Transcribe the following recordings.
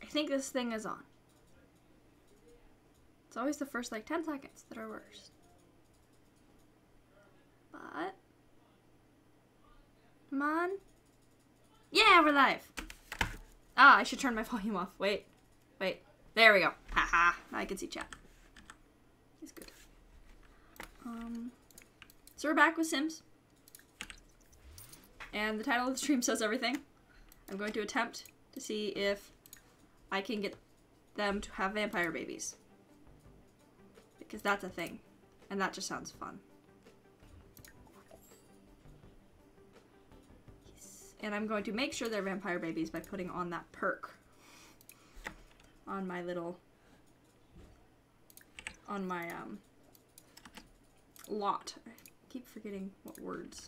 think this thing is on. It's always the first like 10 seconds that are worst. But come on. Yeah, we're live. Ah, I should turn my volume off. Wait. There we go. Haha. Now I can see chat. It's good. So we're back with Sims. And the title of the stream says everything. I'm going to attempt to see if I can get them to have vampire babies. Because that's a thing. And that just sounds fun. Yes. And I'm going to make sure they're vampire babies by putting on that perk. On my little... On my, lot. I keep forgetting what words.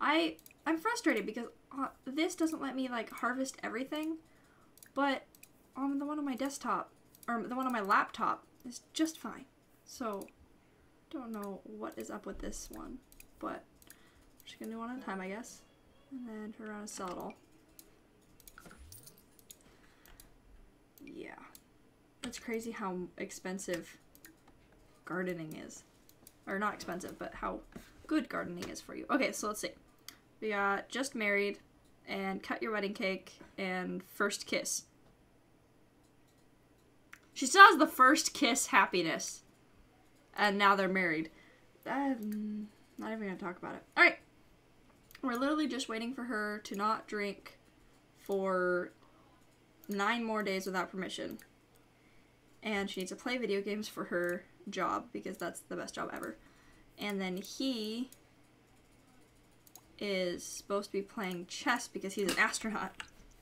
I'm frustrated because this doesn't let me, like, harvest everything. But on the one on my desktop, or the one on my laptop, is just fine. So, don't know what is up with this one. But, I'm just gonna do one at a time, I guess. And then turn around and sell it all. Yeah. It's crazy how expensive gardening is. Or not expensive, but how good gardening is for you. Okay, so let's see. We got Just Married, and Cut Your Wedding Cake, and First Kiss. She still has the first kiss happiness. And now they're married. I'm not even going to talk about it. Alright. We're literally just waiting for her to not drink for 9 more days without permission. And she needs to play video games for her job, because that's the best job ever. And then he is supposed to be playing chess because he's an astronaut.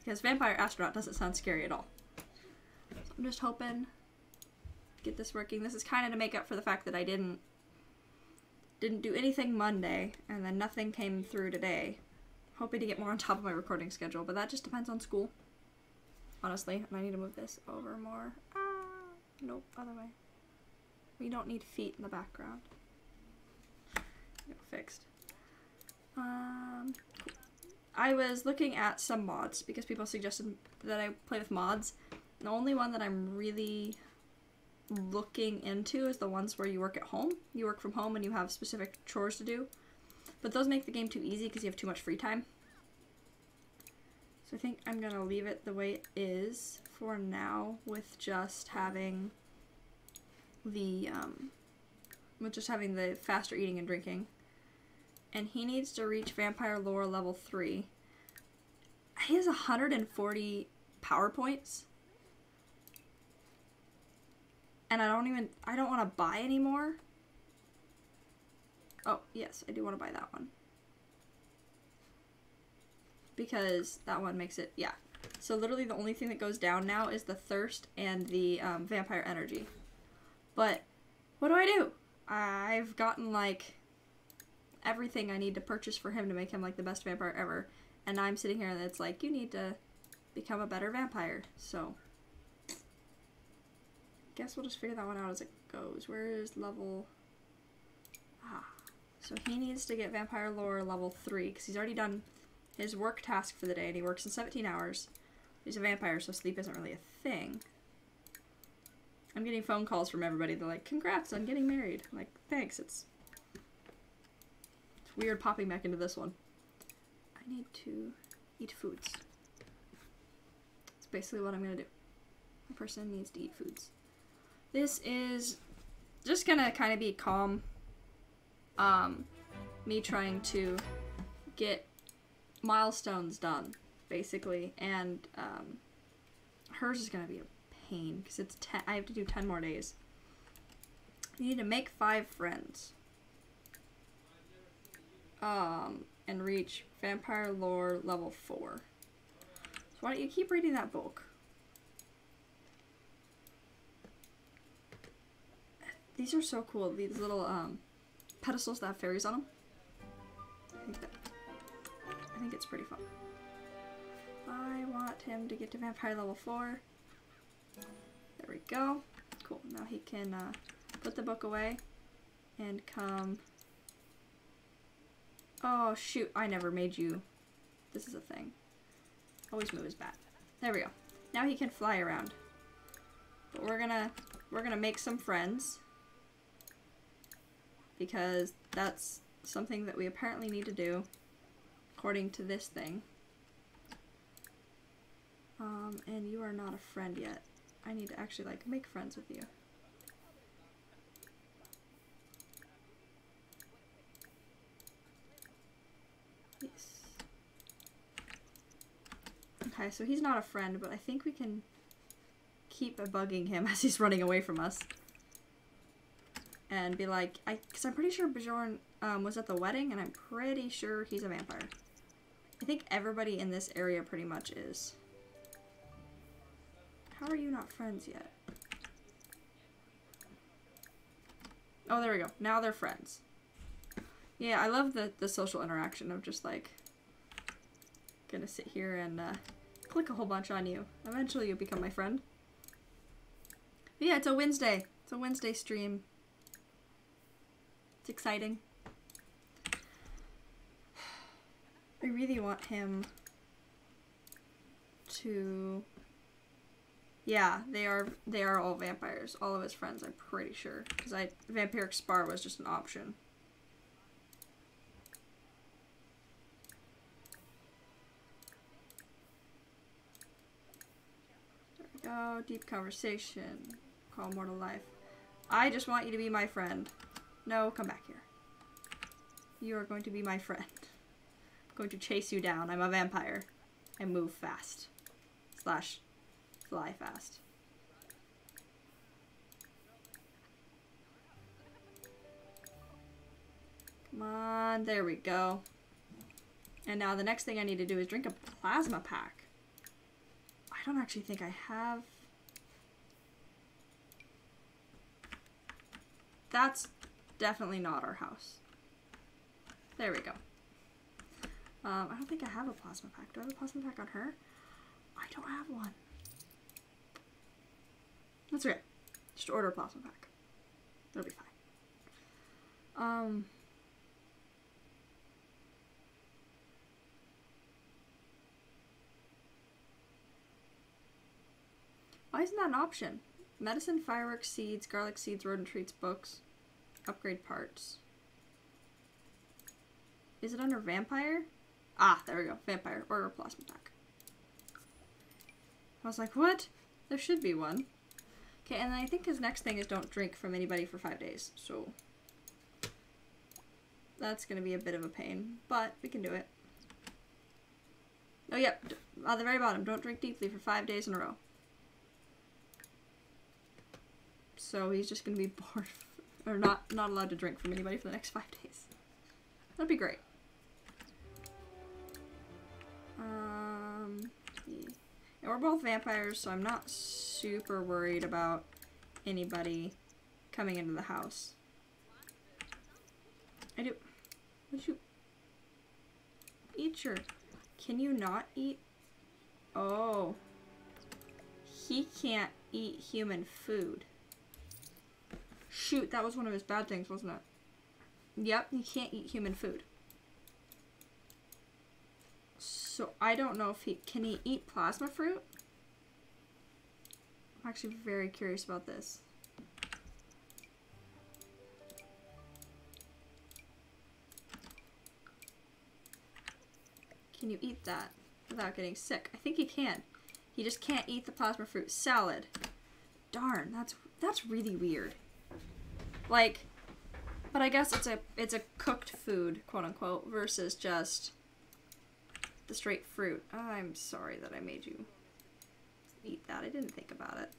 Because vampire astronaut doesn't sound scary at all. So I'm just hoping to get this working. This is kind of to make up for the fact that I didn't do anything Monday, and then nothing came through today. Hoping to get more on top of my recording schedule, but that just depends on school. Honestly, and I need to move this over more. Nope, other way. We don't need feet in the background. Fixed. I was looking at some mods because people suggested that I play with mods. The only one that I'm really looking into is the ones where you work at home. You work from home and you have specific chores to do. But those make the game too easy because you have too much free time. So I think I'm gonna leave it the way it is for now, with just having the faster eating and drinking. And he needs to reach vampire lore level 3. He has 140 power points. And I don't want to buy anymore. Oh, yes, I do want to buy that one. Because that one makes it, yeah. So literally the only thing that goes down now is the thirst and the vampire energy. But what do? I've gotten like everything I need to purchase for him to make him like the best vampire ever. And I'm sitting here and it's like, you need to become a better vampire. So, guess we'll just figure that one out as it goes. Where is level... So he needs to get vampire lore level 3 because he's already done his work task for the day and he works in 17 hours. He's a vampire, so sleep isn't really a thing. I'm getting phone calls from everybody. They're like, congrats on getting married. I'm like, thanks. It's weird popping back into this one. I need to eat foods. That's basically what I'm going to do. A person needs to eat foods. This is just going to kind of be calm. Me trying to get milestones done, basically. And hers is going to be a pain because it's 10. I have to do 10 more days. You need to make 5 friends. And reach vampire lore level 4. So why don't you keep reading that book? These are so cool. These little pedestals that have fairies on them. I think it's pretty fun. I want him to get to vampire level 4. There we go. Cool. Now he can put the book away and come... Oh, shoot. I never made you... This is a thing. Always move is bad. There we go. Now he can fly around. But we're gonna make some friends. Because that's something that we apparently need to do. According to this thing. And you are not a friend yet. I need to actually, like, make friends with you. Yes. Okay, so he's not a friend, but I think we can keep bugging him as he's running away from us. And be like, because I'm pretty sure Bjorn was at the wedding, and I'm pretty sure he's a vampire. I think everybody in this area pretty much is. How are you not friends yet? Oh, there we go. Now they're friends. Yeah, I love the social interaction of just like gonna sit here and click a whole bunch on you. Eventually you'll become my friend. But yeah, it's a Wednesday. It's a Wednesday stream. It's exciting. I really want him to... Yeah, they are all vampires. All of his friends, I'm pretty sure. Because Vampiric Spar was just an option. There we go. Deep conversation. Call mortal life. I just want you to be my friend. No, come back here. You are going to be my friend. I'm going to chase you down. I'm a vampire. I move fast. Slash fly fast. Come on, there we go. And now the next thing I need to do is drink a plasma pack. I don't actually think I have. That's definitely not our house. There we go. I don't think I have a plasma pack. Do I have a plasma pack on her? I don't have one. That's okay. Just order a plasma pack. It'll be fine. Why isn't that an option? Medicine, fireworks, seeds, garlic seeds, rodent treats, books, upgrade parts. Is it under vampire? Ah, there we go. Vampire. Order a plasma pack. I was like, what? There should be one. Okay, and then I think his next thing is don't drink from anybody for 5 days. So that's going to be a bit of a pain, but we can do it. Oh, yep. At the very bottom, don't drink deeply for 5 days in a row. So he's just going to be bored, or not allowed to drink from anybody for the next 5 days. That'd be great. Yeah. And we're both vampires, so I'm not super worried about anybody coming into the house. What did you eat your... Can you not eat? Oh. He can't eat human food. Shoot, that was one of his bad things, wasn't it? Yep, he can't eat human food. So I don't know if can he eat plasma fruit? I'm actually very curious about this. Can you eat that without getting sick? I think he can. He just can't eat the plasma fruit. Salad. Darn, that's really weird. Like, but I guess it's a cooked food, quote unquote, versus just the straight fruit. I'm sorry that I made you eat that. I didn't think about it.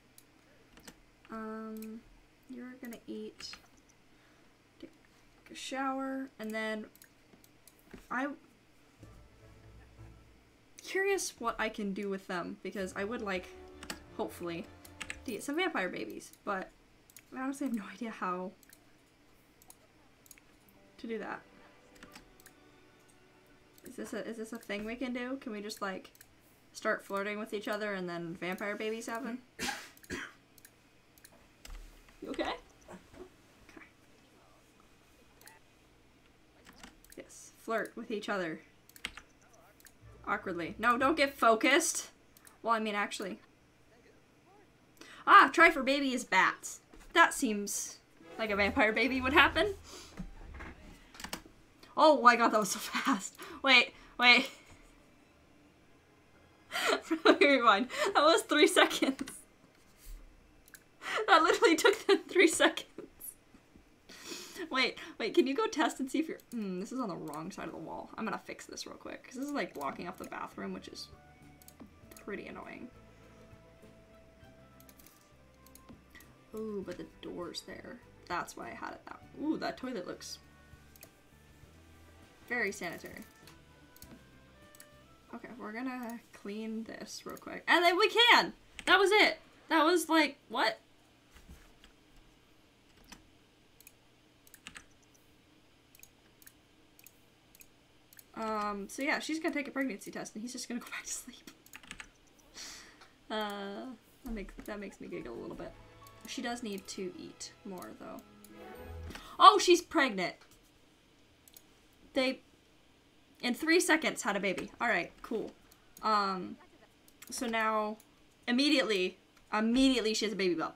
You're gonna eat, take a shower, and then I'm curious what I can do with them, because I would like, hopefully, to get some vampire babies, but I honestly have no idea how to do that. Is this a thing we can do? Can we just like start flirting with each other and then vampire babies happen? You okay? Okay. Yes, flirt with each other. Awkwardly. No, don't get focused. Well, I mean, actually, Ah, try for baby is bats. That seems like a vampire baby would happen. Oh my god, that was so fast. Wait. Rewind. That was 3 seconds. That literally took them 3 seconds. Wait, can you go test and see if you're... this is on the wrong side of the wall. I'm gonna fix this real quick, because this is like blocking off the bathroom, which is pretty annoying. Ooh, but the door's there. That's why I had it that way. Ooh, that toilet looks very sanitary. Okay, we're gonna clean this real quick. And then we can! That was it! That was like, what? So yeah, she's gonna take a pregnancy test and he's just gonna go back to sleep. That makes me giggle a little bit. She does need to eat more though. Oh, she's pregnant! They, in 3 seconds, had a baby. Alright, cool. So now, immediately she has a baby bump.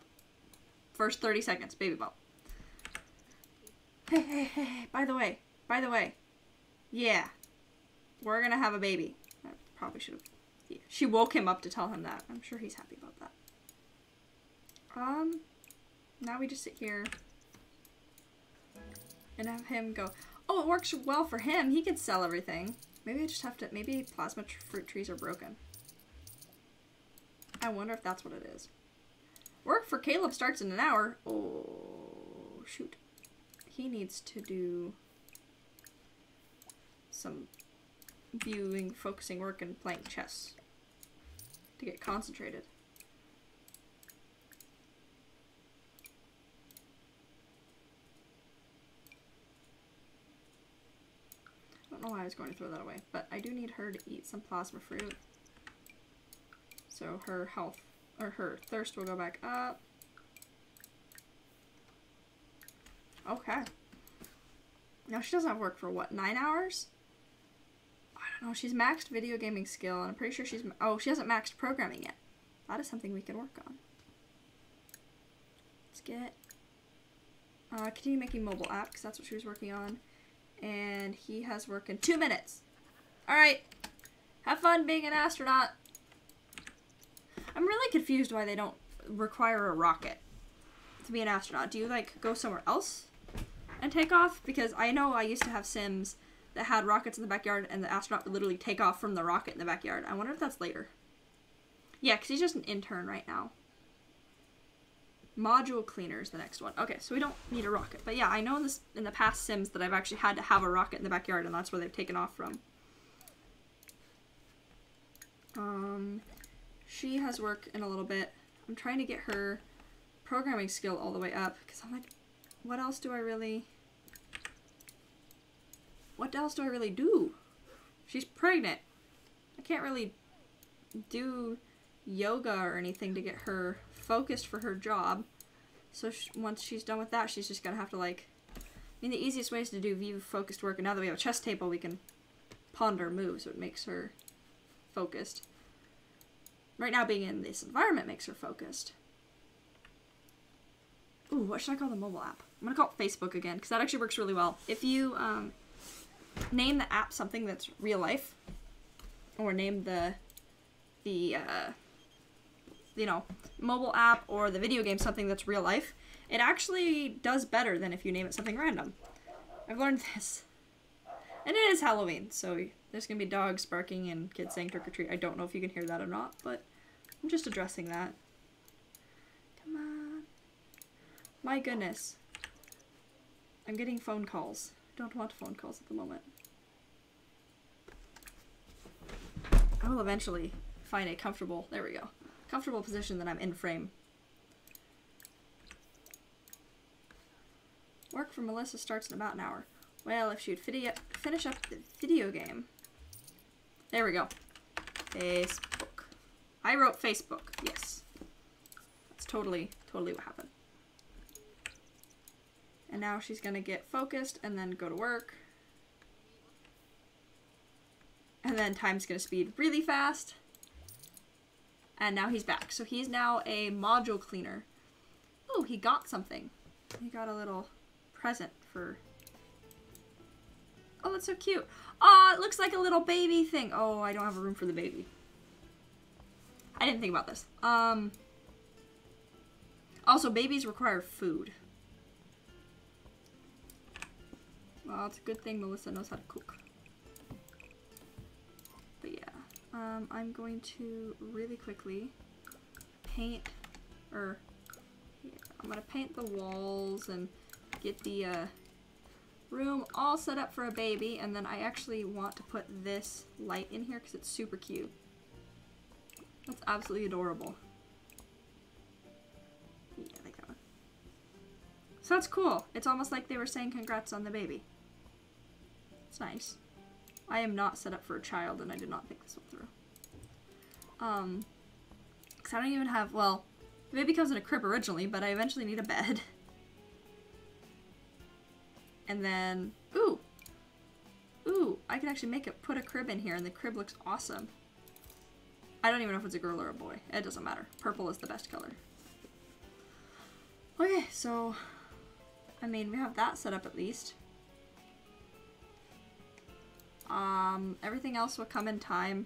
First 30 seconds, baby bump. Hey, by the way. Yeah. We're gonna have a baby. I probably should have... Yeah. She woke him up to tell him that. I'm sure he's happy about that. Now we just sit here and have him go, oh, it works well for him. He could sell everything. Maybe I just have to... Maybe plasma fruit trees are broken. I wonder if that's what it is. Work for Caleb starts in an hour. Oh, shoot. He needs to do some viewing, focusing work, and playing chess to get concentrated. I don't know why I was going to throw that away, but I do need her to eat some plasma fruit. So her health, or her thirst will go back up. Okay. Now she doesn't have work for what, 9 hours? I don't know, she's maxed video gaming skill, and I'm pretty sure she's, oh, she hasn't maxed programming yet. That is something we can work on. Let's get, continue making mobile app, because that's what she was working on. And he has work in 2 minutes. Alright. Have fun being an astronaut. I'm really confused why they don't require a rocket to be an astronaut. Do you, like, go somewhere else and take off? Because I know I used to have Sims that had rockets in the backyard and the astronaut would literally take off from the rocket in the backyard. I wonder if that's later. Yeah, because he's just an intern right now. Module cleaner is the next one. Okay, so we don't need a rocket. But yeah, I know in the past Sims that I've actually had to have a rocket in the backyard, and that's where they've taken off from. She has work in a little bit. I'm trying to get her programming skill all the way up, because I'm like, what else do I really do? She's pregnant. I can't really do yoga or anything to get her focused for her job. So once she's done with that, she's just gonna have to, like... I mean, the easiest way is to do view-focused work, and now that we have a chess table, we can ponder moves, so it makes her focused. Right now, being in this environment makes her focused. Ooh, what should I call the mobile app? I'm gonna call it Facebook again, because that actually works really well. If you name the app something that's real life, or name the you know, mobile app or the video game something that's real life, it actually does better than if you name it something random. I've learned this. And it is Halloween, so there's gonna be dogs barking and kids saying trick or treat. I don't know if you can hear that or not, but I'm just addressing that. Come on. My goodness. I'm getting phone calls. I don't want phone calls at the moment. I will eventually find a comfortable, there we go, comfortable position that I'm in frame. Work for Melissa starts in about an hour. Well, if she would finish up the video game. There we go. Facebook. I wrote Facebook, yes. That's totally what happened. And now she's gonna get focused and then go to work. And then time's gonna speed really fast. And now he's back. So he's now a module cleaner. Oh, he got something. He got a little present for... Oh, that's so cute. Oh, it looks like a little baby thing. Oh, I don't have a room for the baby. I didn't think about this. Also, babies require food. Well, it's a good thing Melissa knows how to cook. But yeah, I'm going to really quickly paint, or yeah, I'm gonna paint the walls and get the room all set up for a baby, and then I actually want to put this light in here because it's super cute. That's absolutely adorable. Yeah, I like that one. So that's cool. It's almost like they were saying congrats on the baby. It's nice. I am not set up for a child, and I did not think this one through. Because I don't even have, well, the baby comes in a crib originally, but I eventually need a bed. And then, ooh, I can actually put a crib in here, and the crib looks awesome. I don't even know if it's a girl or a boy. It doesn't matter. Purple is the best color. Okay, so, I mean, we have that set up at least. Everything else will come in time.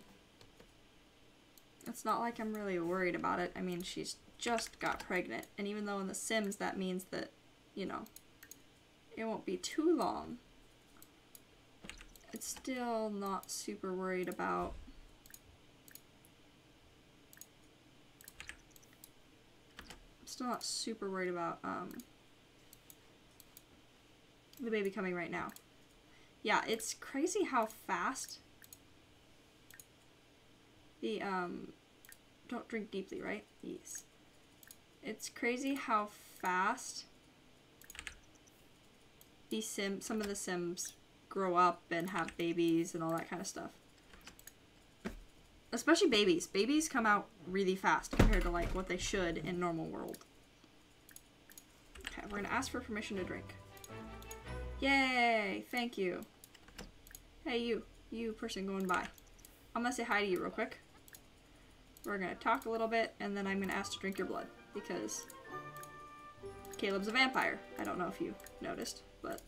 It's not like I'm really worried about it. I mean, she's just got pregnant, and even though in The Sims that means that, you know, it won't be too long, it's still not super worried about the baby coming right now. Yeah, it's crazy how fast the, don't drink deeply, right? Yes. It's crazy how fast some of the Sims grow up and have babies and all that kind of stuff. Especially babies. Babies come out really fast compared to like what they should in normal world. Okay, we're gonna ask for permission to drink. Yay! Thank you. Hey, you person going by. I'm gonna say hi to you real quick. We're gonna talk a little bit, and then I'm gonna ask to drink your blood, because Caleb's a vampire. I don't know if you noticed, but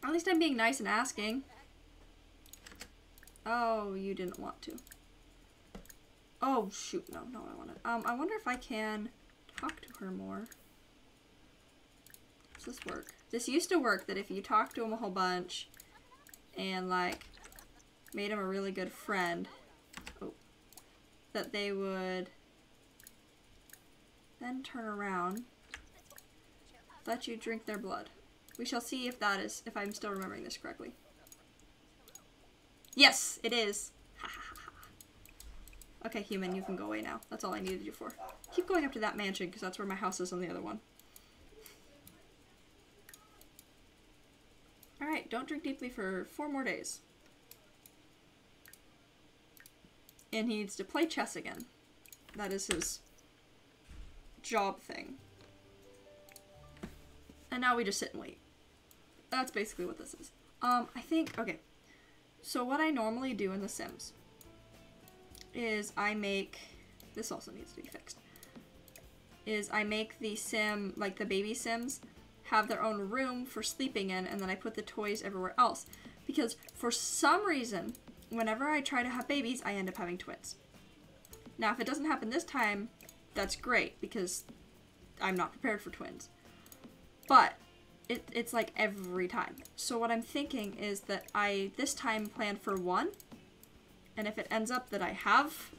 at least I'm being nice and asking. Oh, you didn't want to. Oh, shoot. No, I wanted. I wonder if I can talk to her more. Does this work? This used to work, that if you talk to him a whole bunch and, like, made him a really good friend, that they would then turn around, let you drink their blood. We shall see if that is, if I'm still remembering this correctly. Yes, it is. Okay, human, you can go away now. That's all I needed you for. Keep going up to that mansion, because that's where my house is on the other one. Alright, don't drink deeply for 4 more days. And he needs to play chess again. That is his job thing. And now we just sit and wait. That's basically what this is. I think, okay. So what I normally do in The Sims is I make, this also needs to be fixed, is I make the sim, like the baby Sims, have their own room for sleeping in, and then I put the toys everywhere else. Because for some reason, whenever I try to have babies, I end up having twins. Now, if it doesn't happen this time, that's great, because I'm not prepared for twins. But it's like every time. So what I'm thinking is that I this time plan for 1, and if it ends up that I have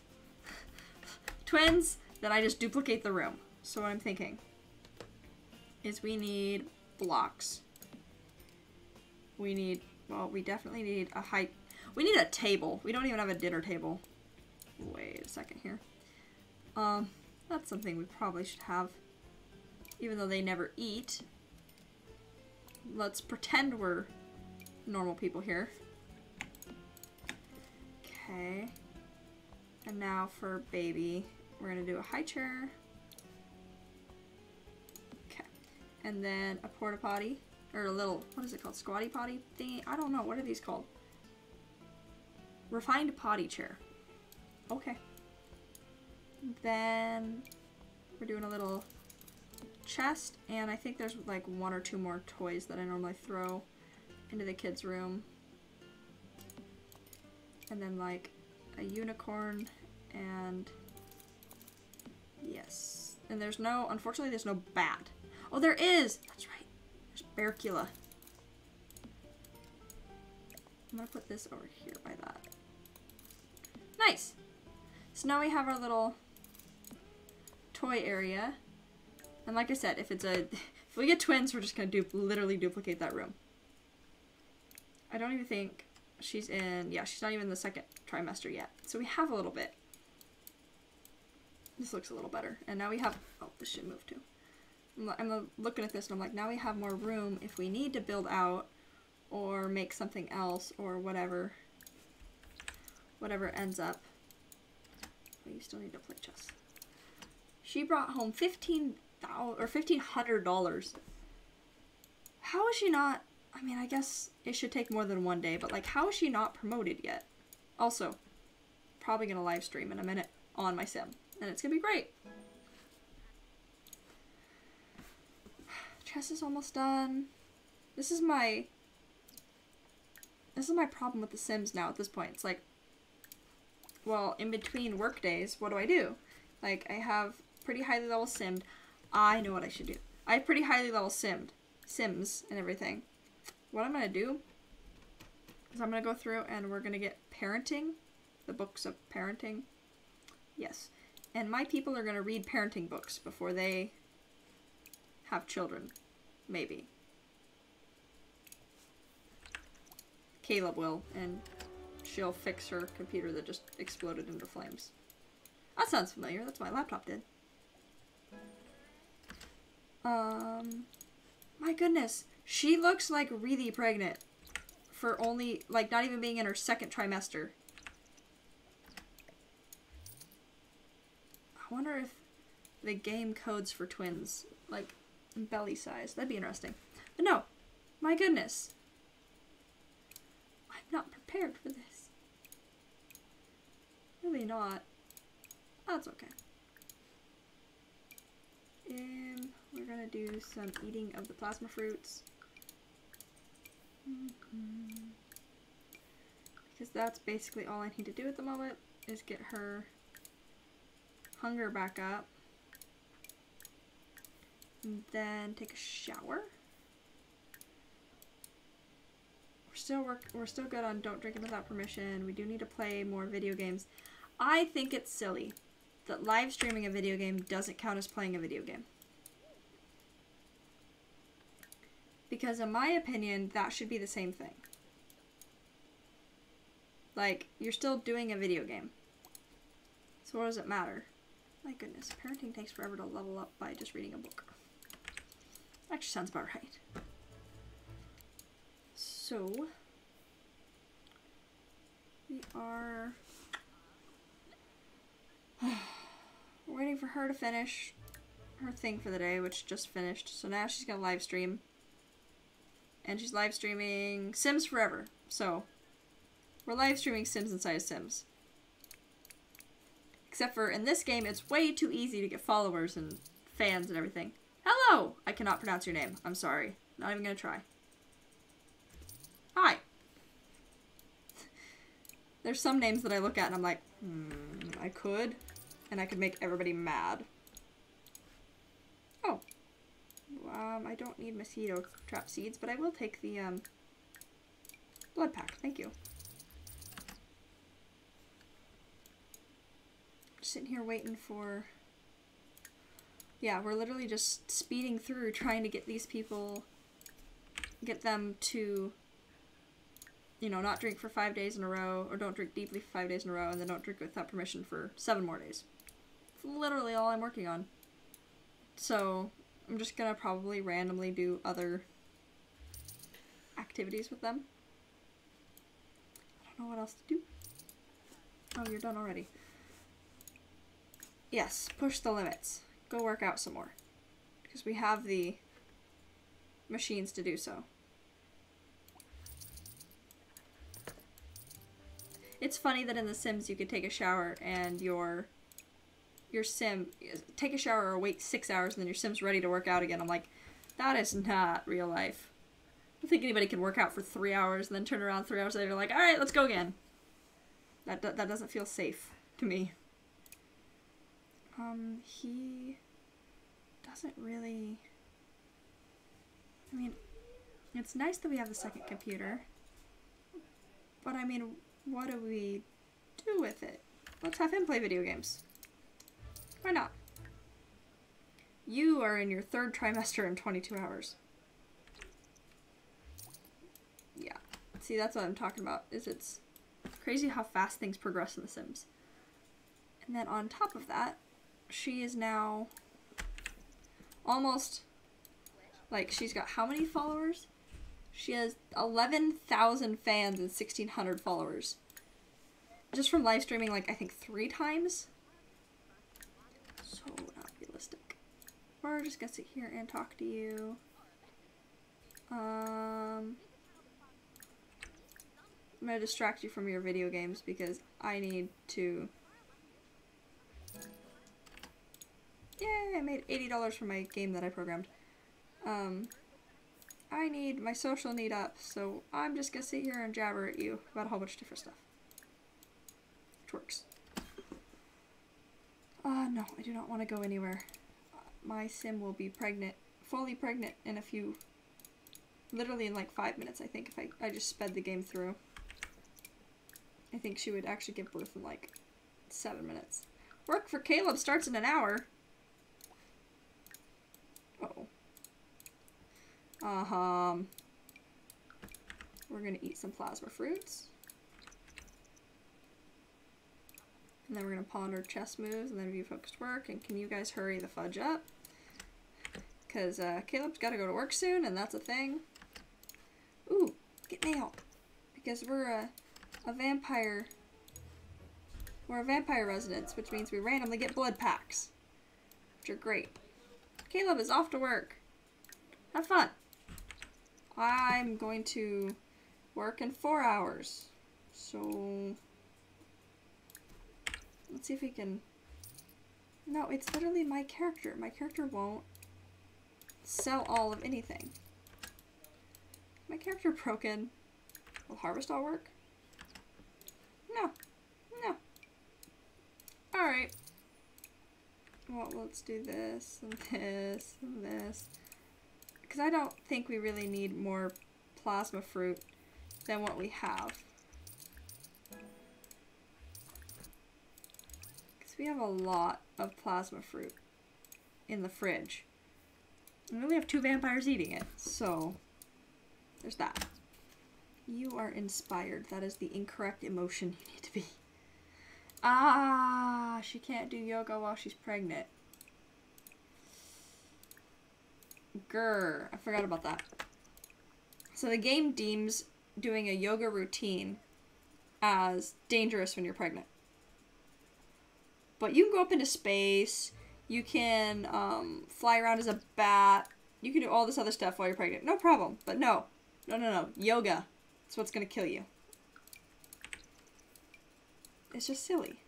twins, then I just duplicate the room. So what I'm thinking is we need blocks. We need, well, we definitely need a height. We need a table. We don't even have a dinner table. Wait a second here. That's something we probably should have, even though they never eat. Let's pretend we're normal people here. Okay. And now for baby, we're gonna do a high chair. Okay. And then a porta potty, or a little, what is it called? Squatty potty thingy? I don't know. What are these called? Refined potty chair. Okay. Then we're doing a little chest, and I think there's like 1 or 2 more toys that I normally throw into the kids' room. And then like a unicorn, and yes. And there's no, unfortunately there's no bat. Oh, there is! That's right. There's Barricula. I'm gonna put this over here by that. Nice! So now we have our little toy area. And like I said, if we get twins, we're just gonna literally duplicate that room. I don't even think she's in, yeah, she's not even in the 2nd trimester yet. So we have a little bit. This looks a little better. And now we have, oh, this should move too. I'm looking at this and I'm like, now we have more room if we need to build out or make something else or whatever. Whatever ends up. But you still need to play chess. She brought home $1,500. How is she not, I mean, I guess it should take more than 1 day, but like, how is she not promoted yet? Also, probably gonna live stream in a minute on my sim, and it's gonna be great. Chess is almost done. This is my problem with the Sims now at this point. It's like, well, in between work days, what do? Like, I have pretty highly level simmed. I know what I should do. I have pretty highly level sims and everything. What I'm gonna do is I'm gonna go through and we're gonna get parenting, the books of parenting. Yes. And my people are gonna read parenting books before they have children. Maybe. Caleb will, and she'll fix her computer that just exploded into flames. That sounds familiar. That's what my laptop did. My goodness. She looks like really pregnant for only, like, not even being in her 2nd trimester. I wonder if the game codes for twins, like, belly size. That'd be interesting. But no. My goodness. I'm not prepared for this. Really not. That's okay. We're gonna do some eating of the plasma fruits. Because that's basically all I need to do at the moment, is get her hunger back up. And then take a shower. We're still good on don't drink it without permission. We do need to play more video games. I think it's silly that live streaming a video game doesn't count as playing a video game. Because in my opinion, that should be the same thing. Like, you're still doing a video game. So what does it matter? My goodness, parenting takes forever to level up by just reading a book. Actually sounds about right. So, we are waiting for her to finish her thing for the day, which just finished. So now she's gonna live stream. And she's live streaming Sims Forever. So, we're live streaming Sims inside of Sims. Except for in this game, it's way too easy to get followers and fans and everything. Hello! I cannot pronounce your name. I'm sorry. Not even gonna try. Hi. There's some names that I look at and I'm like, I could. And I could make everybody mad. Oh. I don't need mosquito trap seeds, but I will take the, blood pack. Thank you. Just sitting here waiting for... Yeah, we're literally just speeding through trying to get these people... Get them to... You know, not drink for 5 days in a row, or don't drink deeply for 5 days in a row, and then don't drink without permission for 7 more days. It's literally all I'm working on. So, I'm just gonna probably randomly do other activities with them. I don't know what else to do. Oh, you're done already. Yes, push the limits. Go work out some more. Because we have the machines to do so. It's funny that in The Sims you could take a shower and your your sim, take a shower or wait 6 hours and then your sim's ready to work out again. I'm like, that is not real life. I don't think anybody can work out for 3 hours and then turn around 3 hours later like, alright, let's go again. That doesn't feel safe to me. He doesn't really... I mean, it's nice that we have the second computer. But I mean, what do we do with it? Let's have him play video games. Why not? You are in your 3rd trimester in 22 hours. Yeah. See, that's what I'm talking about. It's crazy how fast things progress in The Sims. And then on top of that, she is now almost, like, she's got how many followers? She has 11,000 fans and 1,600 followers. Just from live streaming, like, I think 3 times. So not realistic. We're just gonna sit here and talk to you. I'm gonna distract you from your video games because I need to... Yay, I made $80 for my game that I programmed. I need my social need up, so I'm just gonna sit here and jabber at you about a whole bunch of different stuff. Which works. No, I do not want to go anywhere. My sim will be pregnant, fully pregnant in a few, literally in like 5 minutes, I think, if I just sped the game through. I think she would actually give birth in like 7 minutes. Work for Caleb starts in an hour. Uh-oh. We're gonna eat some plasma fruits. And then we're gonna ponder chess moves and then view focused work. And can you guys hurry the fudge up? Because Caleb's gotta go to work soon and that's a thing. Ooh, get mail. Because we're a vampire. We're a vampire residence, which means we randomly get blood packs. Which are great. Caleb is off to work. Have fun. I'm going to work in 4 hours. So let's see if we can... No, it's literally my character. My character won't sell all of anything. My character broken. Will harvest all work? No. No. Alright. Well, let's do this and this and this. Because I don't think we really need more plasma fruit than what we have. Because we have a lot of plasma fruit in the fridge. And we only have 2 vampires eating it, so there's that. You are inspired. That is the incorrect emotion you need to be. Ah, she can't do yoga while she's pregnant. Grr, I forgot about that. So the game deems doing a yoga routine as dangerous when you're pregnant. But you can go up into space, you can fly around as a bat, you can do all this other stuff while you're pregnant. No problem. But no. No, no, no. Yoga. That's what's gonna kill you. It's just silly.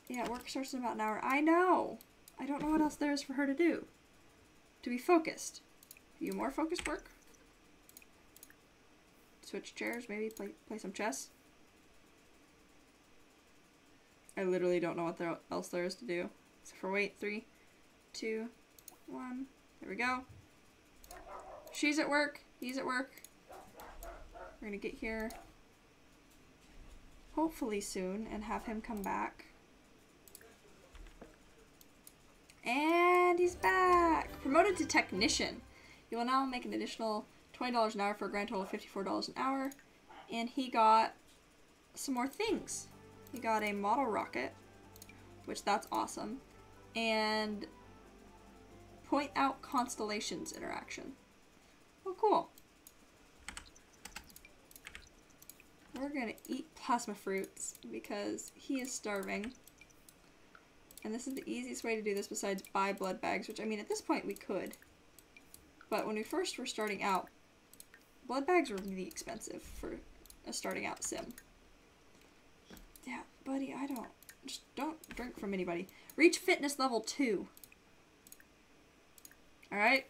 Yeah, work starts in about an hour. I know! I don't know what else there is for her to do. To be focused. Do more focused work? Switch chairs, maybe play some chess? I literally don't know what else there is to do. Except for wait, 3, 2, 1. There we go. She's at work. He's at work. We're gonna get here hopefully soon and have him come back. And he's back! Promoted to technician. You will now make an additional $20 an hour for a grand total of $54 an hour. And he got some more things. He got a model rocket, which that's awesome. And point out constellations interaction. Oh, cool. We're gonna eat plasma fruits because he is starving. And this is the easiest way to do this besides buy blood bags, which, I mean, at this point we could. But when we first were starting out, blood bags were really expensive for a starting out sim. Yeah, buddy, I don't Just don't drink from anybody. Reach fitness level 2. Alright.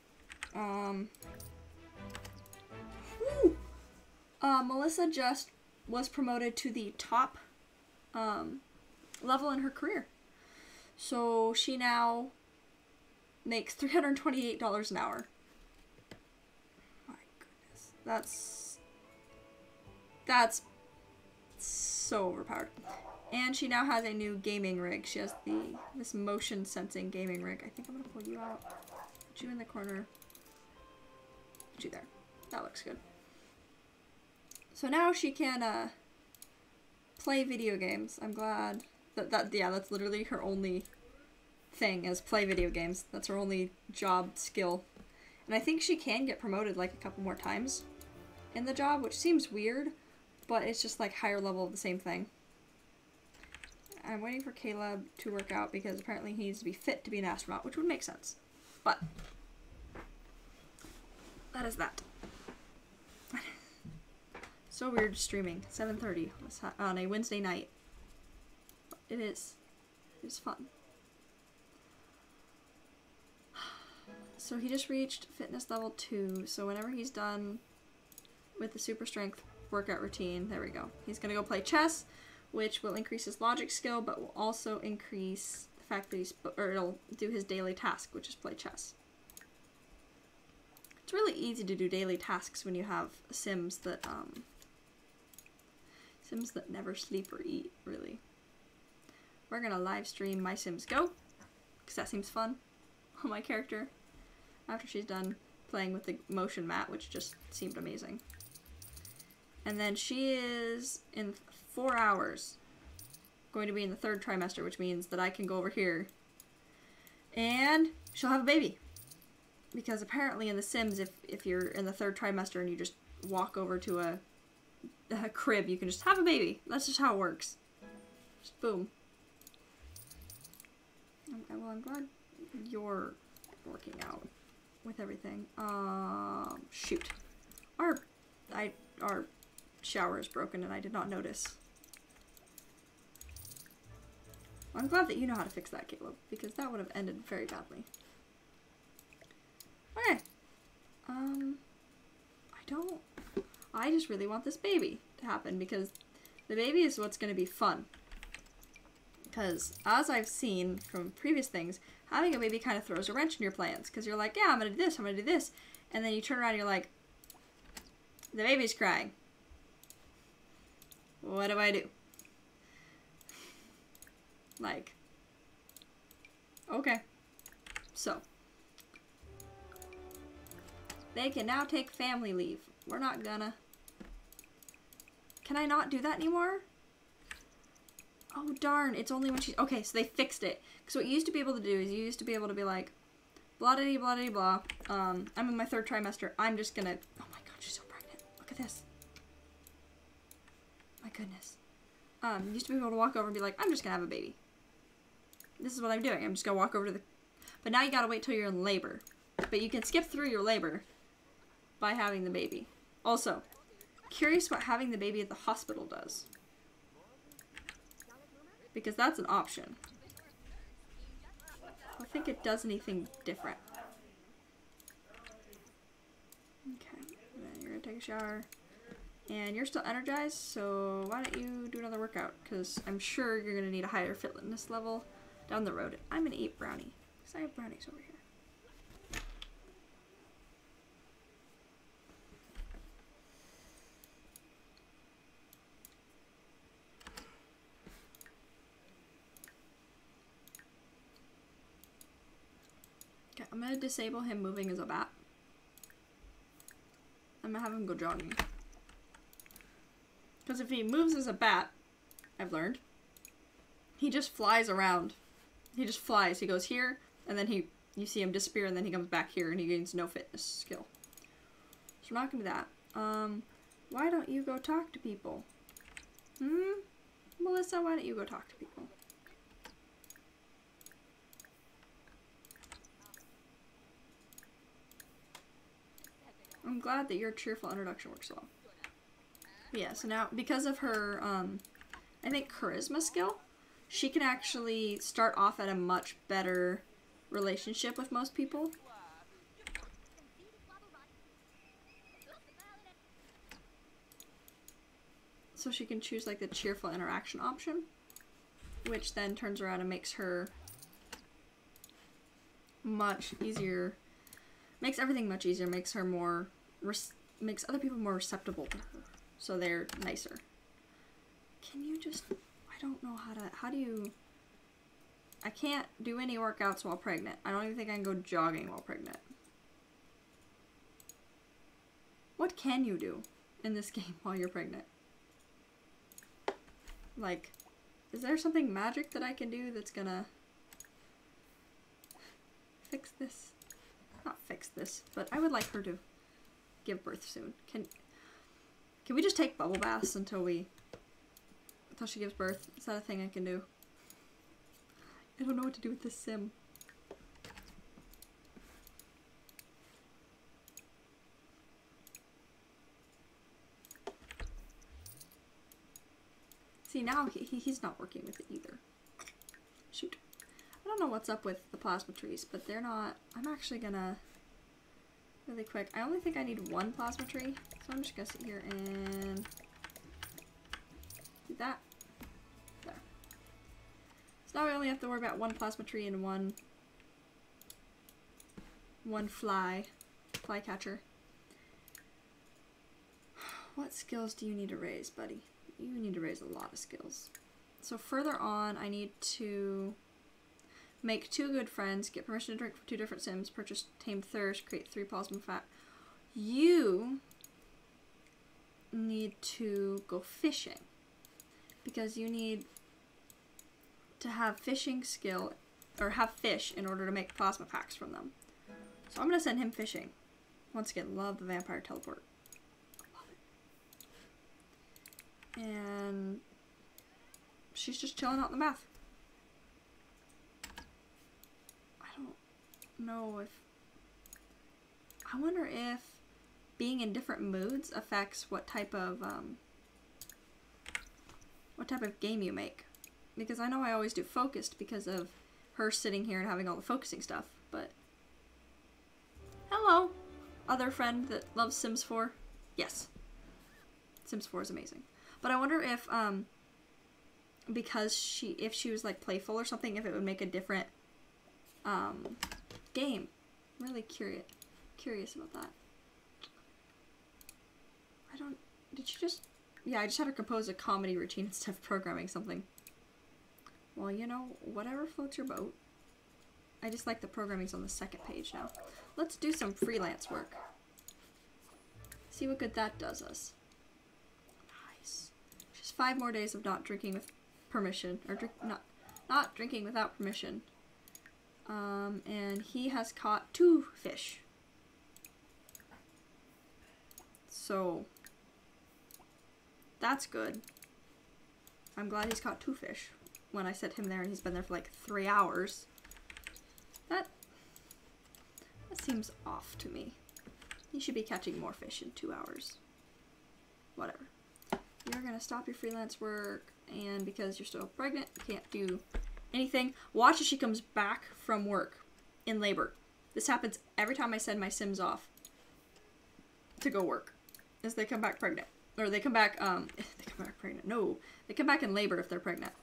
Melissa just was promoted to the top level in her career. So she now makes $328 an hour. My goodness. That's so overpowered. And she now has a new gaming rig. She has this motion sensing gaming rig. I think I'm gonna pull you out. Put you in the corner. Put you there. That looks good. So now she can play video games. I'm glad yeah, that's literally her only thing, is play video games. That's her only job skill. And I think she can get promoted like a couple more times in the job, which seems weird, but it's just like higher level of the same thing. I'm waiting for Caleb to work out because apparently he needs to be fit to be an astronaut, which would make sense. But that is that. So weird streaming. 7:30 on a Wednesday night. It is. It's fun. So he just reached fitness level 2. So whenever he's done with the super strength workout routine, there we go. He's gonna go play chess, which will increase his logic skill, but will also increase the fact that it'll do his daily task, which is play chess. It's really easy to do daily tasks when you have Sims that never sleep or eat, really. We're gonna live stream My Sims Go, because that seems fun on my character, after she's done playing with the motion mat, which just seemed amazing. And then she is, in 4 hours, going to be in the 3rd trimester, which means that I can go over here and she'll have a baby. Because apparently in The Sims, if you're in the 3rd trimester and you just walk over to a crib, you can just have a baby. That's just how it works. Just boom. Well, I'm glad you're working out with everything. Shoot. Our shower is broken and I did not notice. I'm glad that you know how to fix that, Caleb, because that would have ended very badly. Okay. I just really want this baby to happen, because the baby is what's going to be fun. Because, as I've seen from previous things, having a baby kind of throws a wrench in your plans. Because you're like, yeah, I'm going to do this, I'm going to do this. And then you turn around and you're like, the baby's crying. What do I do? Like, okay. So, they can now take family leave. We're not gonna. Can I not do that anymore? Oh, darn. It's only when she's... Okay, so they fixed it. Because what you used to be able to do is you used to be able to be like, blah-de-blah-de-blah. I'm in my 3rd trimester. I'm just gonna... Oh my god, she's so pregnant. Look at this. My goodness. You used to be able to walk over and be like, I'm just gonna have a baby. This is what I'm doing. I'm just gonna walk over to the... But now you gotta wait till you're in labor. But you can skip through your labor by having the baby. Also, curious what having the baby at the hospital does. Because that's an option. I think it does anything different. Okay, and then you're gonna take a shower. And you're still energized, so why don't you do another workout? Because I'm sure you're gonna need a higher fitness level down the road. I'm gonna eat brownie, because I have brownies over here. Okay, I'm gonna disable him moving as a bat. I'm gonna have him go jogging. Because if he moves as a bat, I've learned, he just flies around. He just flies. He goes here, and then you see him disappear, and then he comes back here, and he gains no fitness skill. So we're not gonna do that. Why don't you go talk to people? Melissa, why don't you go talk to people? I'm glad that your cheerful introduction works well. Yeah, so now, because of her, I think, charisma skill, she can actually start off at a much better relationship with most people. So she can choose like the cheerful interaction option, which then turns around and makes her much easier, makes everything much easier, makes her more, makes other people more receptible to her, so they're nicer. Can you just, I don't know how do you, I can't do any workouts while pregnant. I don't even think I can go jogging while pregnant. What can you do in this game while you're pregnant? Like, is there something magic that I can do that's gonna fix this? Not fix this, but I would like her to give birth soon. Can we just take bubble baths until she gives birth? Is that a thing I can do? I don't know what to do with this sim. See, now he's not working with it either. Shoot. I don't know what's up with the plasma trees, but they're not... I'm actually gonna... Really quick. I only think I need one plasma tree, so I'm just gonna sit here and... do that. There. So now we only have to worry about one plasma tree and one flycatcher. What skills do you need to raise, buddy? You need to raise a lot of skills. So further on, I need to make 2 good friends, get permission to drink from 2 different sims, purchase Tamed Thirst, create 3 plasma fat. You need to go fishing because you need to have fishing skill or have fish in order to make plasma packs from them. So I'm going to send him fishing. Once again, love the vampire teleport. And she's just chilling out in the bath. I don't know if... I wonder if being in different moods affects what type of game you make. Because I know I always do focused because of her sitting here and having all the focusing stuff, but... Hello! Other friend that loves Sims 4? Yes. Sims 4 is amazing. But I wonder if, because if she was, like, playful or something, if it would make a different, game. I'm really curious about that. Did she just, yeah, I just had her compose a comedy routine instead of programming something. Well, you know, whatever floats your boat. I just like the programming's on the 2nd page now. Let's do some freelance work. See what good that does us. 5 more days of not drinking with permission, or not drinking without permission. And he has caught 2 fish. So that's good. I'm glad he's caught 2 fish. When I sent him there and he's been there for like 3 hours. That seems off to me. He should be catching more fish in 2 hours. Whatever. You're gonna stop your freelance work, and because you're still pregnant, you can't do anything. Watch as she comes back from work in labor. This happens every time I send my Sims off to go work. As they come back pregnant. Or they come back, they come back pregnant. No, they come back in labor if they're pregnant.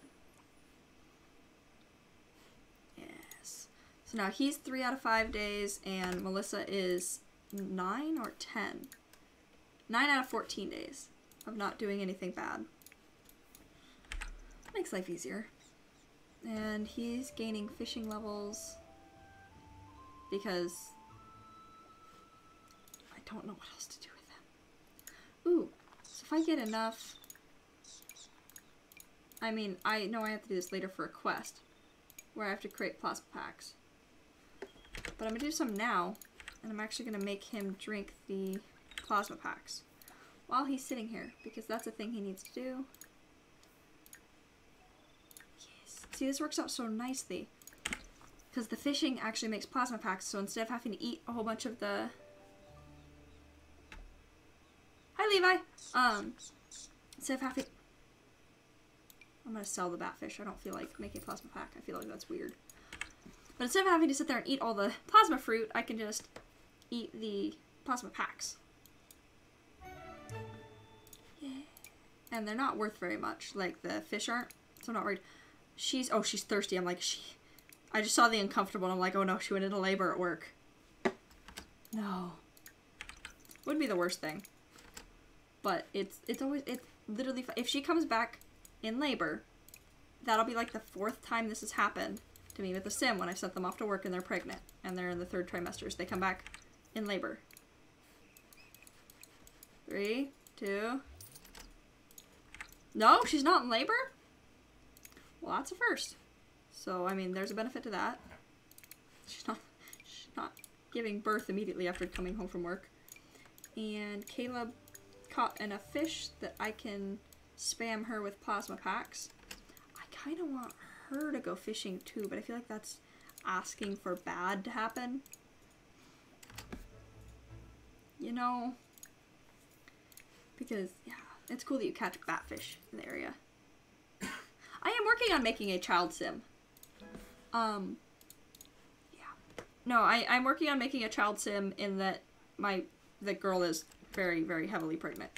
Yes. So now he's 3 out of 5 days, and Melissa is 9 or 10. 9 out of 14 days. Of not doing anything bad. Makes life easier. And he's gaining fishing levels because I don't know what else to do with him. Ooh, so if I get enough... I mean, I know I have to do this later for a quest where I have to create plasma packs. But I'm going to do some now, and I'm actually going to make him drink the plasma packs while he's sitting here, because that's a thing he needs to do. Yes. See, this works out so nicely. Because the fishing actually makes plasma packs, so instead of having to eat a whole bunch of the... Hi, Levi! Instead of having... I'm gonna sell the batfish. I don't feel like making a plasma pack. I feel like that's weird. But instead of having to sit there and eat all the plasma fruit, I can just eat the plasma packs. Yeah. And they're not worth very much. Like, the fish aren't. So I'm not worried. She's thirsty. I'm like, I just saw the uncomfortable and I'm like, oh no, she went into labor at work. No. Would be the worst thing. But it's literally, if she comes back in labor, that'll be like the 4th time this has happened to me with a sim when I've sent them off to work and they're pregnant and they're in the 3rd trimesters. They come back in labor. 3, 2. No, she's not in labor? Well, that's a first. So, I mean, there's a benefit to that. She's not giving birth immediately after coming home from work. And Caleb caught enough fish that I can spam her with plasma packs. I kind of want her to go fishing too, but I feel like that's asking for bad to happen. You know? Because, yeah, it's cool that you catch batfish in the area. I am working on making a child sim. Yeah. No, I'm working on making a child sim in that the girl is very, very heavily pregnant.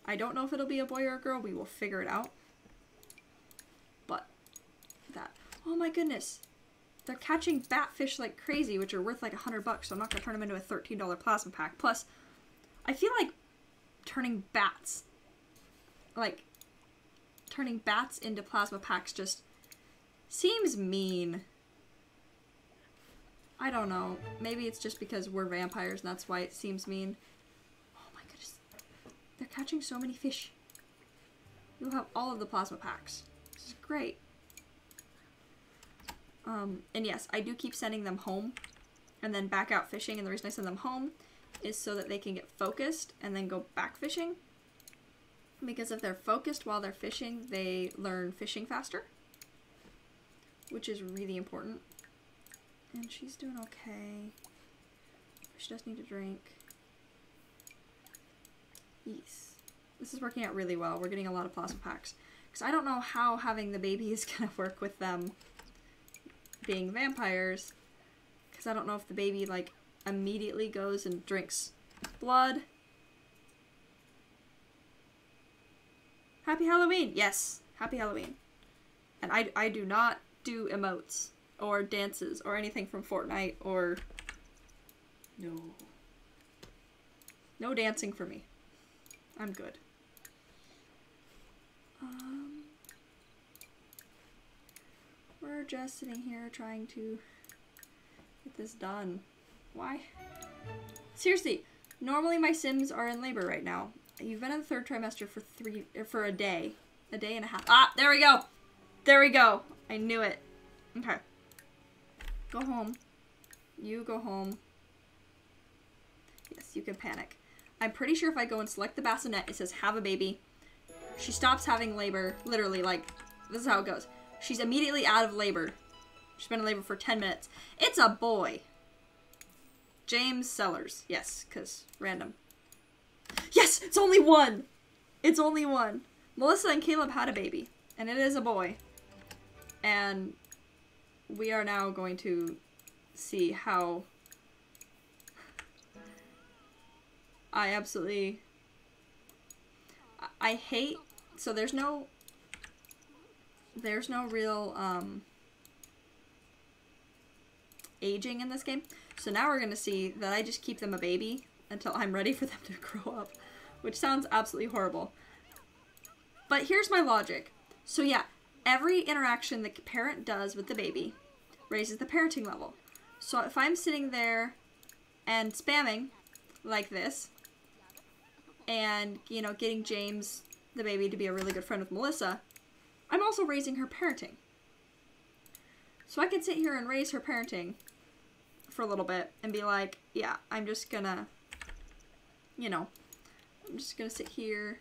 I don't know if it'll be a boy or a girl. We will figure it out. But that. Oh my goodness. They're catching batfish like crazy, which are worth like $100, so I'm not going to turn them into a $13 plasma pack. Plus, I feel like turning bats into plasma packs just seems mean. I don't know. Maybe it's just because we're vampires and that's why it seems mean. Oh my goodness. They're catching so many fish. You'll have all of the plasma packs. This is great. And yes, I do keep sending them home and then back out fishing, and the reason I send them home is so that they can get focused and then go back fishing. Because if they're focused while they're fishing, they learn fishing faster, which is really important. And she's doing okay. She does need a drink. Yes. This is working out really well. We're getting a lot of plasma packs. Because I don't know how having the baby is going to work with them being vampires. Because I don't know if the baby, like, immediately goes and drinks blood. Happy Halloween! Yes! Happy Halloween. And I do not do emotes or dances or anything from Fortnite or... No dancing for me. I'm good. We're just sitting here trying to get this done. Why? Seriously, normally my Sims are in labor right now. You've been in the 3rd trimester for a day and a half. Ah, there we go. There we go. I knew it. Okay. Go home. You go home. Yes, you can panic. I'm pretty sure if I go and select the bassinet, it says have a baby. She stops having labor. Literally, like, this is how it goes. She's immediately out of labor. She's been in labor for 10 minutes. It's a boy. James Sellers. Yes, because random. Yes! It's only one! It's only one. Melissa and Caleb had a baby. And it is a boy. And we are now going to see how I absolutely... I hate... So there's no real aging in this game. So now we're going to see that I just keep them a baby until I'm ready for them to grow up. Which sounds absolutely horrible. But here's my logic. So yeah, every interaction the parent does with the baby raises the parenting level. So if I'm sitting there and spamming like this, and, you know, getting James, the baby, to be a really good friend with Melissa, I'm also raising her parenting. So I can sit here and raise her parenting for a little bit and be like, yeah, I'm just gonna, you know, I'm just gonna sit here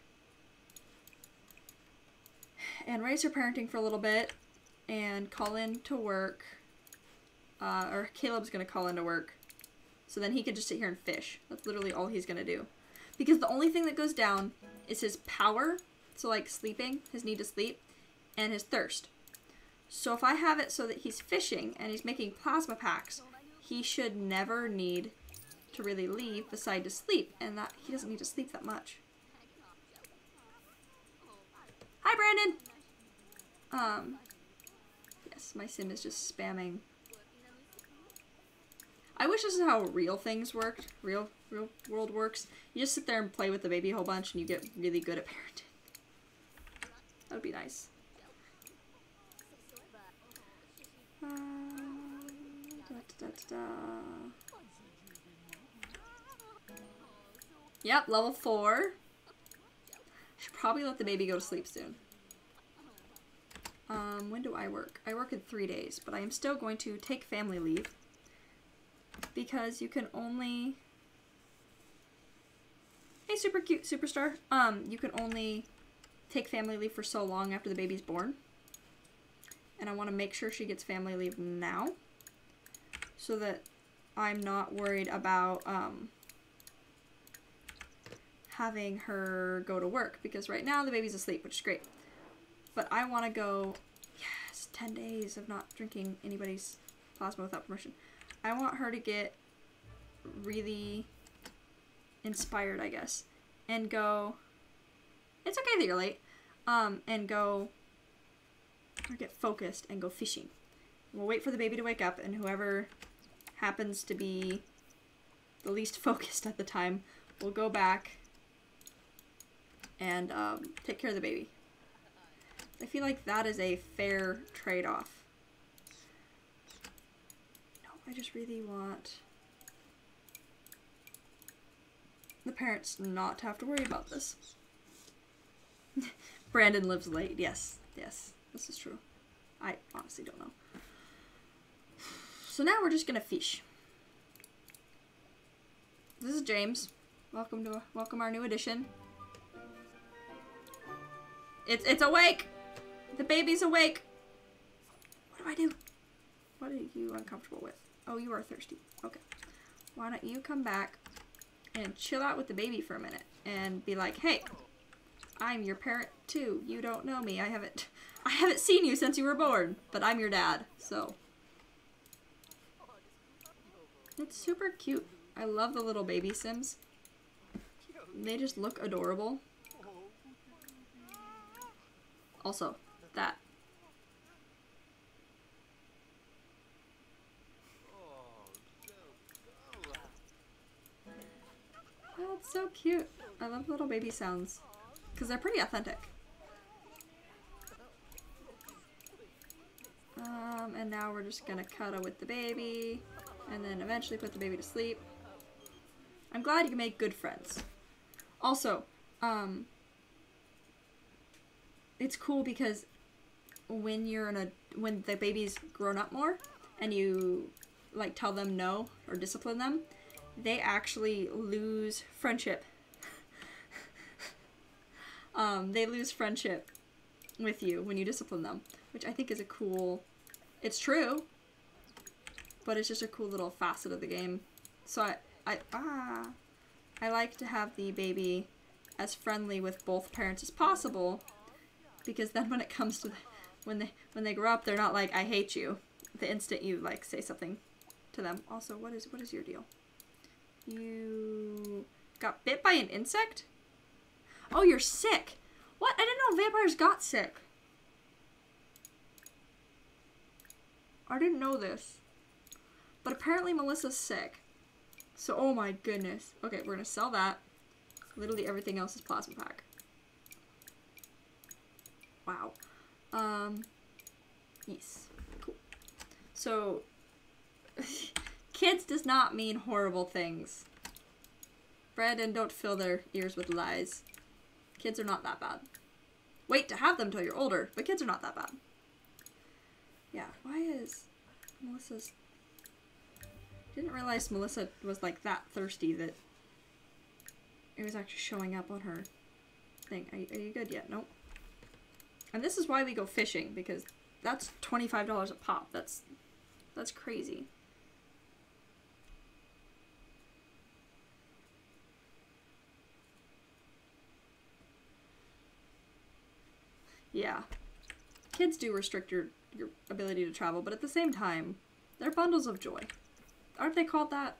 and raise her parenting for a little bit and call in to work. Or Caleb's gonna call in to work. So then he can just sit here and fish. That's literally all he's gonna do. Because the only thing that goes down is his power, so like sleeping, his need to sleep, and his thirst. So if I have it so that he's fishing and he's making plasma packs, he should never need to really leave beside to sleep, and that he doesn't need to sleep that much. Hi, Brandon! Yes, my sim is just spamming. I wish this is how real things worked. Real world works. You just sit there and play with the baby a whole bunch and you get really good at parenting. That would be nice. Yep, level 4. Should probably let the baby go to sleep soon. When do I work? I work in 3 days, but I am still going to take family leave because you can only... Hey, super cute superstar. You can only take family leave for so long after the baby's born. And I want to make sure she gets family leave now so that I'm not worried about having her go to work, because right now the baby's asleep, which is great. But I want to go, yes, 10 days of not drinking anybody's plasma without permission. I want her to get really inspired, I guess, and go, it's okay that you're late, and go, or get focused and go fishing. We'll wait for the baby to wake up, and whoever happens to be the least focused at the time will go back and take care of the baby. I feel like that is a fair trade-off. No, I just really want the parents not to have to worry about this. Brandon lives late. Yes, yes, this is true. I honestly don't know. So now we're just gonna fish. This is James. Welcome our new addition. It's awake! The baby's awake! What do I do? What are you uncomfortable with? Oh, you are thirsty. Okay. Why don't you come back and chill out with the baby for a minute and be like, hey, I'm your parent too. You don't know me. I haven't seen you since you were born, but I'm your dad, so. It's super cute. I love the little baby Sims. They just look adorable. Also, that. Oh, it's so cute. I love little baby sounds because they're pretty authentic. And now we're just gonna cuddle with the baby and then eventually put the baby to sleep. I'm glad you can make good friends. Also, it's cool because when when the baby's grown up more and you like tell them no or discipline them, they actually lose friendship. They lose friendship with you when you discipline them, which I think is a cool, it's true, but it's just a cool little facet of the game. So I like to have the baby as friendly with both parents as possible, because then when it comes to when they grow up, they're not like, I hate you the instant you like say something to them. Also, what is your deal? You got bit by an insect? Oh, you're sick. What? I didn't know vampires got sick. I didn't know this. But apparently Melissa's sick. So, oh my goodness. Okay, we're gonna sell that. Literally everything else is plasma pack. Wow. Yes. Cool. So, kids does not mean horrible things. Brandon, don't fill their ears with lies. Kids are not that bad. Wait to have them till you're older, but kids are not that bad. Yeah, why is Melissa's... Didn't realize Melissa was like that thirsty that it was actually showing up on her thing. Are you good yet? Nope. And this is why we go fishing, because that's $25 a pop. That's crazy. Yeah. kids do restrict your ability to travel, but at the same time, they're bundles of joy. Aren't they called that?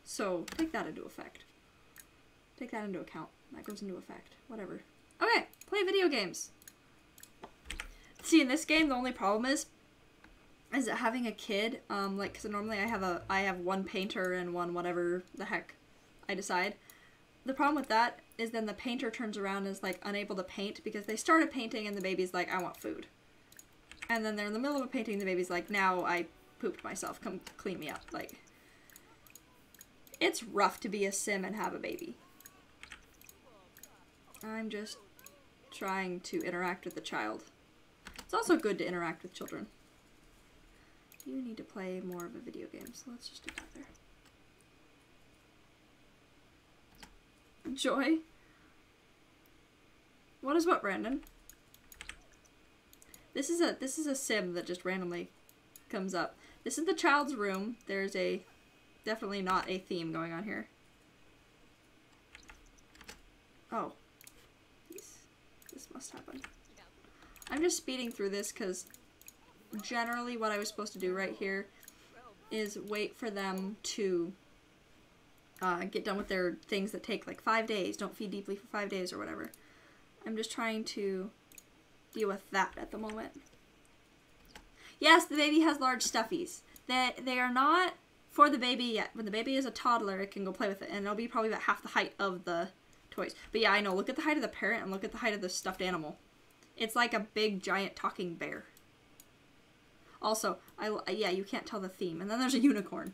So, take that into effect. Take that into account. That goes into effect. Whatever. Okay, play video games. See, in this game, the only problem is that having a kid, like, because normally I have one painter and one whatever the heck I decide. The problem with that is then the painter turns around and is, like, unable to paint because they started painting and the baby's like, I want food. And then they're in the middle of a painting, the baby's like, now I pooped myself, come clean me up. Like, it's rough to be a sim and have a baby. I'm just trying to interact with the child. It's also good to interact with children. You need to play more of a video game, so let's just do that there. Joy? What is what, Brandon? This is a sim that just randomly comes up. This is the child's room. There's definitely not a theme going on here. Oh. This must happen. I'm just speeding through this because generally what I was supposed to do right here is wait for them to get done with their things that take like 5 days. Don't feed deeply for 5 days or whatever. I'm just trying to deal with that at the moment. Yes, the baby has large stuffies. They are not for the baby yet. When the baby is a toddler, it can go play with it, and it'll be probably about half the height of the toys. But yeah, I know. Look at the height of the parrot and look at the height of the stuffed animal. It's like a big, giant talking bear. Also, yeah, you can't tell the theme. And then there's a unicorn.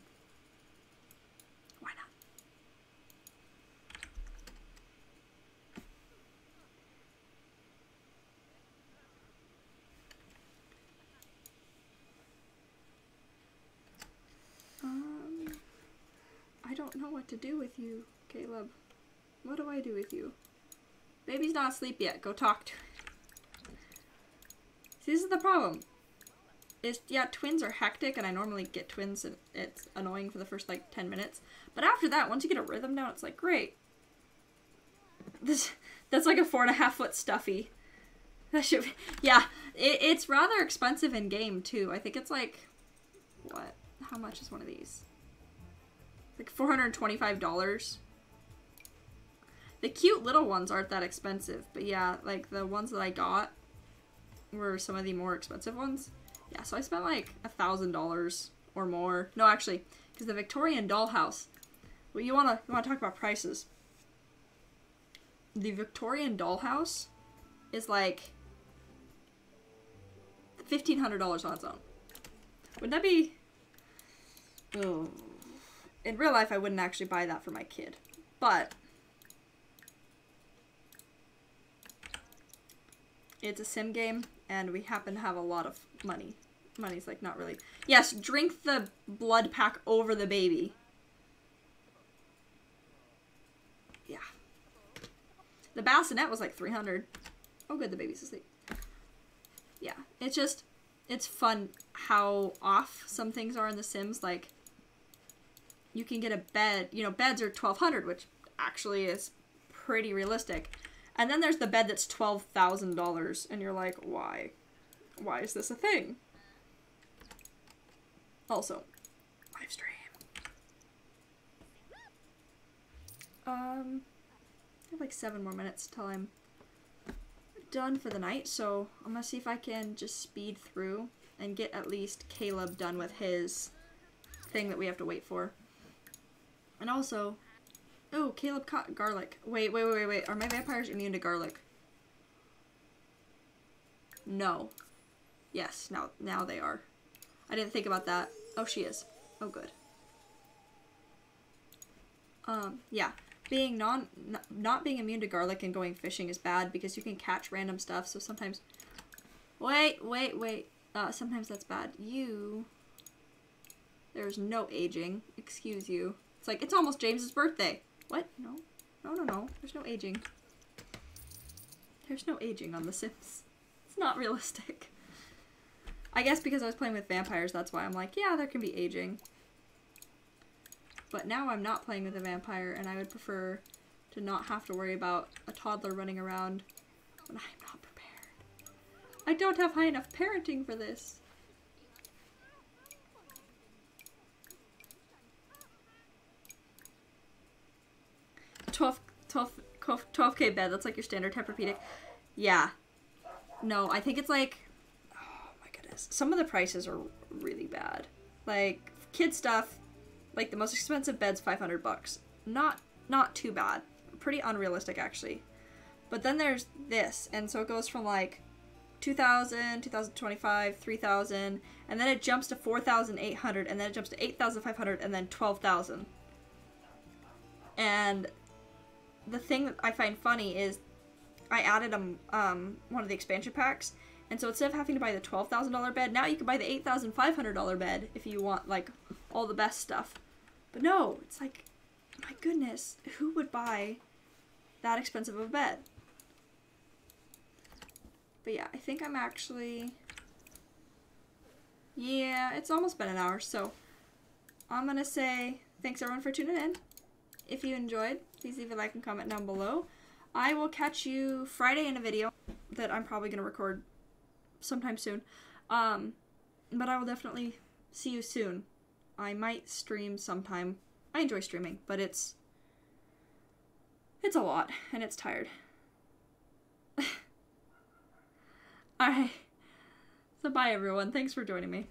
Why not? I don't know what to do with you, Caleb. What do I do with you? Baby's not asleep yet. Go talk to it. See, this is the problem. Yeah, twins are hectic, and I normally get twins, and it's annoying for the first, like, 10 minutes. But after that, once you get a rhythm down, it's like, great. That's like a 4.5 foot stuffy. That should be, yeah, it's rather expensive in game, too. I think it's like, what? How much is one of these? Like $425. The cute little ones aren't that expensive, but yeah, like the ones that I got were some of the more expensive ones. Yeah, so I spent like $1,000 or more. No, actually, because the Victorian dollhouse. Well, you wanna talk about prices? The Victorian dollhouse is like $1,500 on its own. Wouldn't that be? Oh. In real life, I wouldn't actually buy that for my kid, but it's a sim game, and we happen to have a lot of money. Money's like not really. Yes, drink the blood pack over the baby. Yeah. The bassinet was like $300. Oh good, the baby's asleep. Yeah, it's fun how off some things are in The Sims. Like, you can get a bed, you know, beds are $1,200, which actually is pretty realistic. And then there's the bed that's $12,000, and you're like, why? Why is this a thing? Also, live stream. I have like 7 more minutes till I'm done for the night, so I'm gonna see if I can just speed through and get at least Caleb done with his thing that we have to wait for. And also, oh, Caleb caught garlic. Wait. Are my vampires immune to garlic? No. Yes, now they are. I didn't think about that. Oh, she is. Oh, good. Yeah. Being not being immune to garlic and going fishing is bad because you can catch random stuff, so sometimes... Wait. Sometimes that's bad. There's no aging. Excuse you. It's like, it's almost James's birthday. What? No. There's no aging. There's no aging on The Sims. It's not realistic. I guess because I was playing with vampires, that's why I'm like, yeah, there can be aging. But now I'm not playing with a vampire, and I would prefer to not have to worry about a toddler running around when I'm not prepared. I don't have high enough parenting for this. 12K bed. That's like your standard Tempur-Pedic. Yeah. No, I think it's like, oh my goodness. Some of the prices are really bad. Like kid stuff, like the most expensive bed's $500. Not too bad. Pretty unrealistic actually. But then there's this, and so it goes from like 2,000, 2,025, 3,000, and then it jumps to 4,800, and then it jumps to 8,500, and then 12,000. And the thing that I find funny is I added one of the expansion packs, and so instead of having to buy the $12,000 bed, now you can buy the $8,500 bed if you want like all the best stuff. But no, it's like, my goodness, who would buy that expensive of a bed? But yeah, I think I'm actually, yeah, it's almost been an hour, so I'm gonna say thanks everyone for tuning in. If you enjoyed, please leave a like and comment down below. I will catch you Friday in a video that I'm probably gonna record sometime soon. But I will definitely see you soon. I might stream sometime. I enjoy streaming, but it's a lot, and it's tired. Alright. So bye everyone. Thanks for joining me.